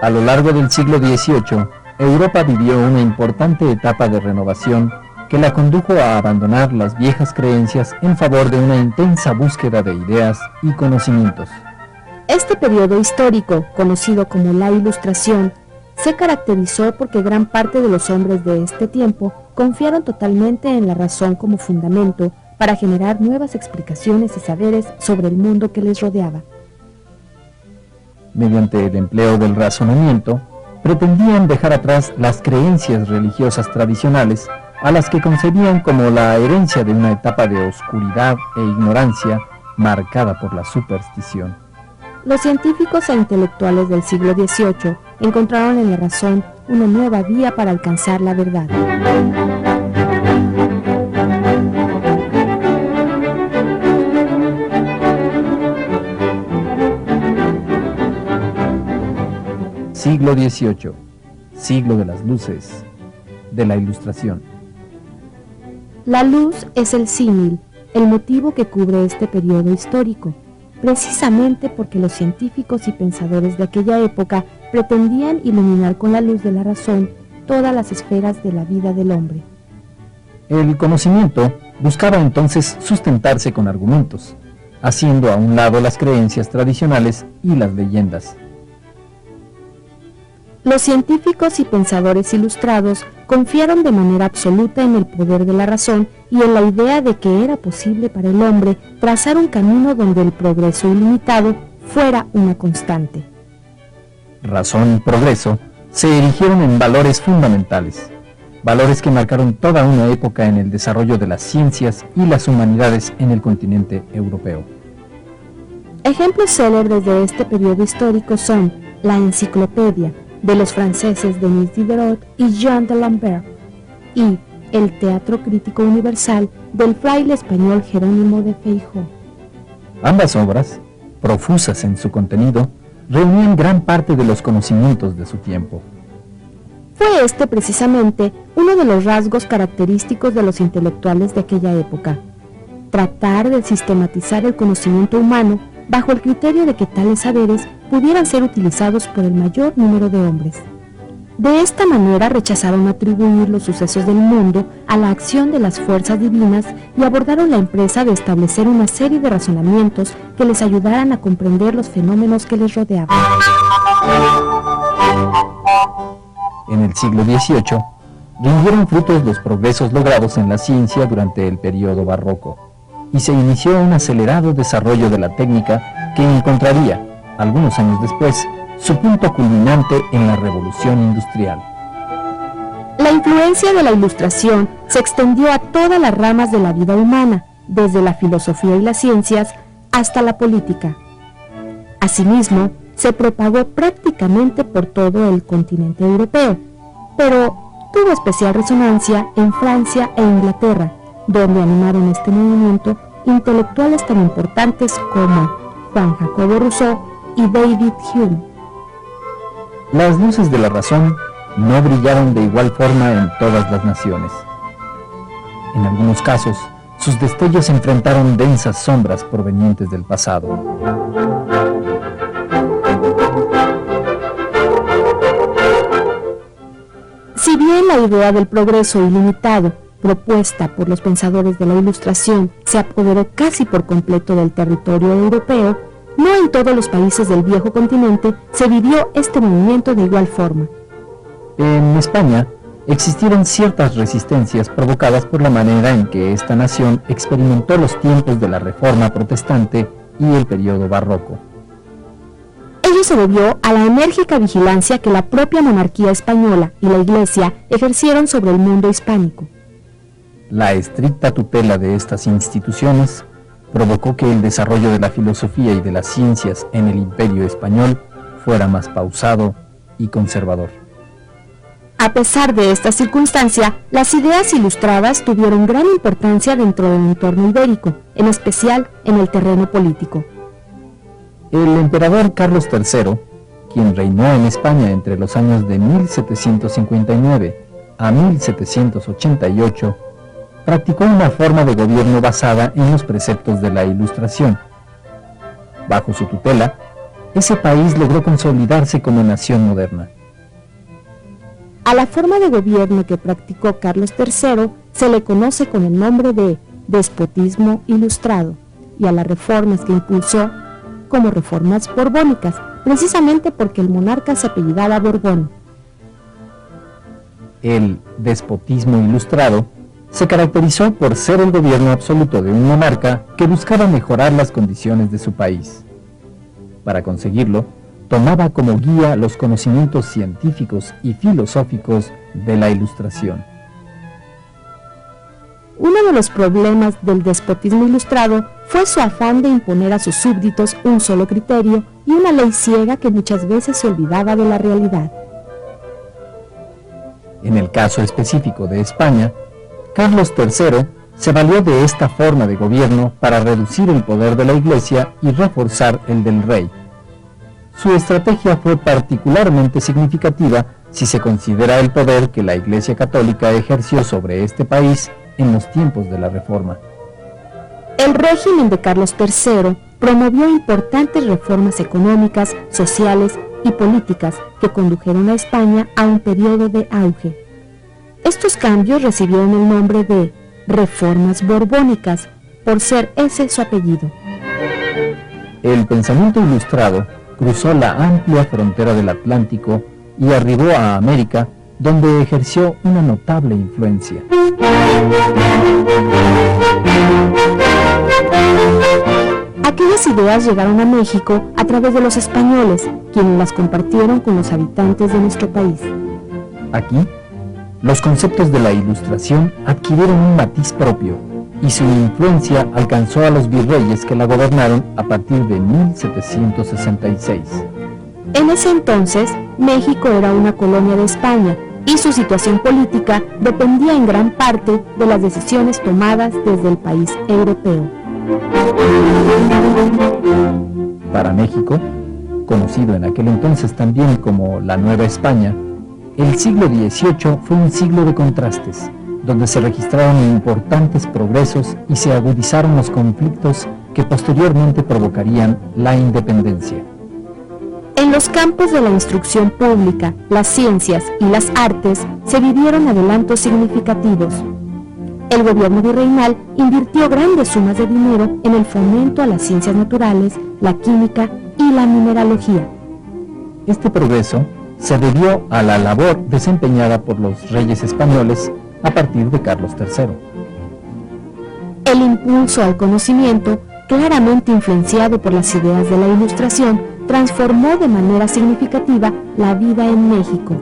A lo largo del siglo XVIII, Europa vivió una importante etapa de renovación que la condujo a abandonar las viejas creencias en favor de una intensa búsqueda de ideas y conocimientos. Este periodo histórico, conocido como la Ilustración, se caracterizó porque gran parte de los hombres de este tiempo confiaron totalmente en la razón como fundamento para generar nuevas explicaciones y saberes sobre el mundo que les rodeaba. Mediante el empleo del razonamiento, pretendían dejar atrás las creencias religiosas tradicionales a las que concebían como la herencia de una etapa de oscuridad e ignorancia marcada por la superstición. Los científicos e intelectuales del siglo XVIII encontraron en la razón una nueva vía para alcanzar la verdad. Siglo XVIII, siglo de las luces, de la Ilustración. La luz es el símil, el motivo que cubre este periodo histórico, precisamente porque los científicos y pensadores de aquella época pretendían iluminar con la luz de la razón todas las esferas de la vida del hombre. El conocimiento buscaba entonces sustentarse con argumentos, haciendo a un lado las creencias tradicionales y las leyendas. Los científicos y pensadores ilustrados confiaron de manera absoluta en el poder de la razón y en la idea de que era posible para el hombre trazar un camino donde el progreso ilimitado fuera una constante. Razón y progreso se erigieron en valores fundamentales, valores que marcaron toda una época en el desarrollo de las ciencias y las humanidades en el continente europeo. Ejemplos célebres de este periodo histórico son la Enciclopedia, de los franceses Denis Diderot y Jean d'Alembert, y el Teatro Crítico Universal del fraile español Jerónimo de Feijoo. Ambas obras, profusas en su contenido, reunían gran parte de los conocimientos de su tiempo. Fue este precisamente uno de los rasgos característicos de los intelectuales de aquella época: tratar de sistematizar el conocimiento humano bajo el criterio de que tales saberes pudieran ser utilizados por el mayor número de hombres. De esta manera rechazaron atribuir los sucesos del mundo a la acción de las fuerzas divinas y abordaron la empresa de establecer una serie de razonamientos que les ayudaran a comprender los fenómenos que les rodeaban. En el siglo XVIII, rindieron frutos los progresos logrados en la ciencia durante el período barroco, y se inició un acelerado desarrollo de la técnica que encontraría, algunos años después, su punto culminante en la Revolución Industrial. La influencia de la Ilustración se extendió a todas las ramas de la vida humana, desde la filosofía y las ciencias hasta la política. Asimismo, se propagó prácticamente por todo el continente europeo, pero tuvo especial resonancia en Francia e Inglaterra, donde animaron este movimiento intelectuales tan importantes como Juan Jacobo Rousseau y David Hume. Las luces de la razón no brillaron de igual forma en todas las naciones. En algunos casos, sus destellos enfrentaron densas sombras provenientes del pasado. Si bien la idea del progreso ilimitado, propuesta por los pensadores de la Ilustración, se apoderó casi por completo del territorio europeo, no en todos los países del viejo continente se vivió este movimiento de igual forma. En España existieron ciertas resistencias provocadas por la manera en que esta nación experimentó los tiempos de la Reforma Protestante y el periodo barroco. Ello se debió a la enérgica vigilancia que la propia monarquía española y la Iglesia ejercieron sobre el mundo hispánico. La estricta tutela de estas instituciones provocó que el desarrollo de la filosofía y de las ciencias en el Imperio español fuera más pausado y conservador. A pesar de esta circunstancia, las ideas ilustradas tuvieron gran importancia dentro del entorno ibérico, en especial en el terreno político. El emperador Carlos III, quien reinó en España entre los años de 1759 a 1788, practicó una forma de gobierno basada en los preceptos de la Ilustración. Bajo su tutela, ese país logró consolidarse como nación moderna. A la forma de gobierno que practicó Carlos III se le conoce con el nombre de despotismo ilustrado, y a las reformas que impulsó como reformas borbónicas, precisamente porque el monarca se apellidaba Borbón. El despotismo ilustrado se caracterizó por ser el gobierno absoluto de un monarca que buscaba mejorar las condiciones de su país. Para conseguirlo, tomaba como guía los conocimientos científicos y filosóficos de la Ilustración. Uno de los problemas del despotismo ilustrado fue su afán de imponer a sus súbditos un solo criterio y una ley ciega que muchas veces se olvidaba de la realidad. En el caso específico de España, Carlos III se valió de esta forma de gobierno para reducir el poder de la Iglesia y reforzar el del rey. Su estrategia fue particularmente significativa si se considera el poder que la Iglesia Católica ejerció sobre este país en los tiempos de la Reforma. El régimen de Carlos III promovió importantes reformas económicas, sociales y políticas que condujeron a España a un periodo de auge. Estos cambios recibieron el nombre de reformas borbónicas, por ser ese su apellido. El pensamiento ilustrado cruzó la amplia frontera del Atlántico y arribó a América, donde ejerció una notable influencia. Aquellas ideas llegaron a México a través de los españoles, quienes las compartieron con los habitantes de nuestro país. Aquí, los conceptos de la Ilustración adquirieron un matiz propio y su influencia alcanzó a los virreyes que la gobernaron a partir de 1766. En ese entonces, México era una colonia de España y su situación política dependía en gran parte de las decisiones tomadas desde el país europeo. Para México, conocido en aquel entonces también como la Nueva España, el siglo XVIII fue un siglo de contrastes, donde se registraron importantes progresos y se agudizaron los conflictos que posteriormente provocarían la independencia. En los campos de la instrucción pública, las ciencias y las artes se vivieron adelantos significativos. El gobierno virreinal invirtió grandes sumas de dinero en el fomento a las ciencias naturales, la química y la mineralogía. Este progreso se debió a la labor desempeñada por los reyes españoles a partir de Carlos III. El impulso al conocimiento, claramente influenciado por las ideas de la Ilustración, transformó de manera significativa la vida en México.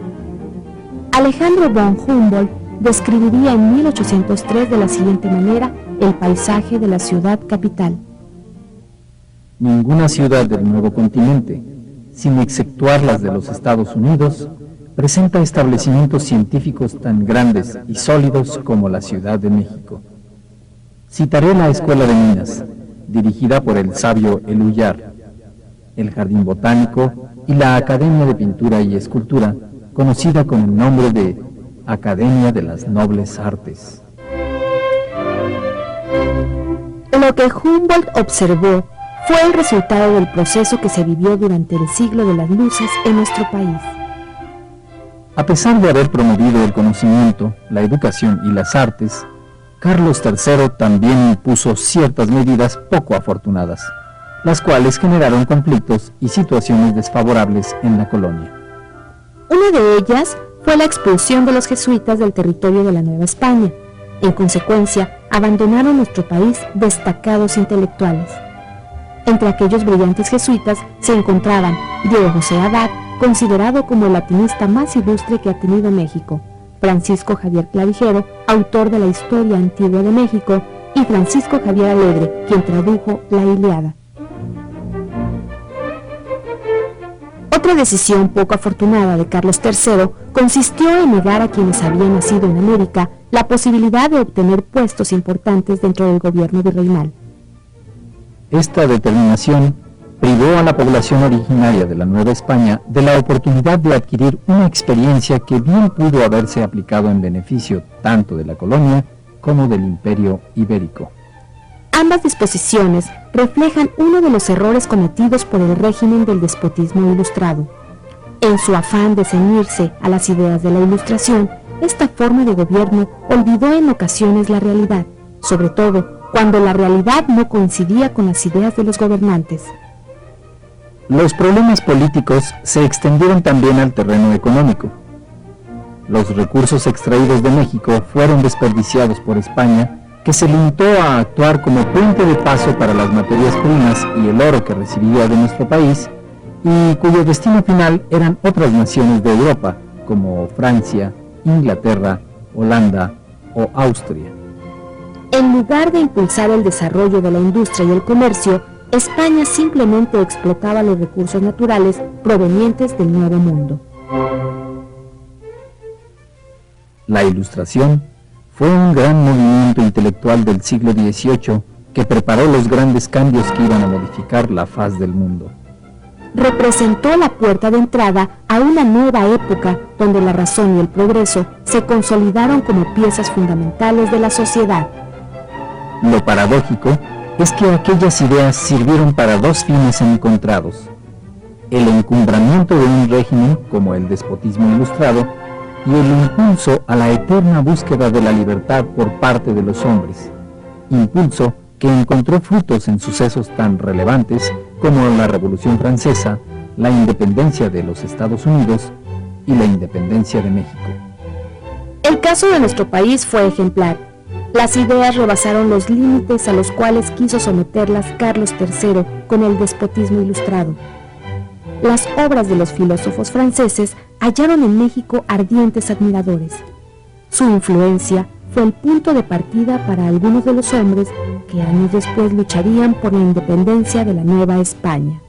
Alejandro von Humboldt describiría en 1803 de la siguiente manera el paisaje de la ciudad capital. Ninguna ciudad del nuevo continente, sin exceptuar las de los Estados Unidos, presenta establecimientos científicos tan grandes y sólidos como la Ciudad de México. Citaré la Escuela de Minas, dirigida por el sabio Eluyar, el Jardín Botánico y la Academia de Pintura y Escultura, conocida con el nombre de Academia de las Nobles Artes. Lo que Humboldt observó fue el resultado del proceso que se vivió durante el siglo de las luces en nuestro país. A pesar de haber promovido el conocimiento, la educación y las artes, Carlos III también impuso ciertas medidas poco afortunadas, las cuales generaron conflictos y situaciones desfavorables en la colonia. Una de ellas fue la expulsión de los jesuitas del territorio de la Nueva España. En consecuencia, abandonaron nuestro país destacados intelectuales. Entre aquellos brillantes jesuitas se encontraban Diego José Abad, considerado como el latinista más ilustre que ha tenido México, Francisco Javier Clavijero, autor de la Historia Antigua de México, y Francisco Javier Alegre, quien tradujo la Ilíada. Otra decisión poco afortunada de Carlos III consistió en negar a quienes habían nacido en América la posibilidad de obtener puestos importantes dentro del gobierno virreinal. Esta determinación privó a la población originaria de la Nueva España de la oportunidad de adquirir una experiencia que bien pudo haberse aplicado en beneficio tanto de la colonia como del Imperio Ibérico. Ambas disposiciones reflejan uno de los errores cometidos por el régimen del despotismo ilustrado. En su afán de ceñirse a las ideas de la Ilustración, esta forma de gobierno olvidó en ocasiones la realidad, sobre todo cuando la realidad no coincidía con las ideas de los gobernantes. Los problemas políticos se extendieron también al terreno económico. Los recursos extraídos de México fueron desperdiciados por España, que se limitó a actuar como puente de paso para las materias primas y el oro que recibía de nuestro país, y cuyo destino final eran otras naciones de Europa, como Francia, Inglaterra, Holanda o Austria. En lugar de impulsar el desarrollo de la industria y el comercio, España simplemente explotaba los recursos naturales provenientes del Nuevo Mundo. La Ilustración fue un gran movimiento intelectual del siglo XVIII que preparó los grandes cambios que iban a modificar la faz del mundo. Representó la puerta de entrada a una nueva época donde la razón y el progreso se consolidaron como piezas fundamentales de la sociedad. Lo paradójico es que aquellas ideas sirvieron para dos fines encontrados: el encumbramiento de un régimen como el despotismo ilustrado y el impulso a la eterna búsqueda de la libertad por parte de los hombres, impulso que encontró frutos en sucesos tan relevantes como la Revolución Francesa, la independencia de los Estados Unidos y la independencia de México. El caso de nuestro país fue ejemplar. Las ideas rebasaron los límites a los cuales quiso someterlas Carlos III con el despotismo ilustrado. Las obras de los filósofos franceses hallaron en México ardientes admiradores. Su influencia fue el punto de partida para algunos de los hombres que años después lucharían por la independencia de la Nueva España.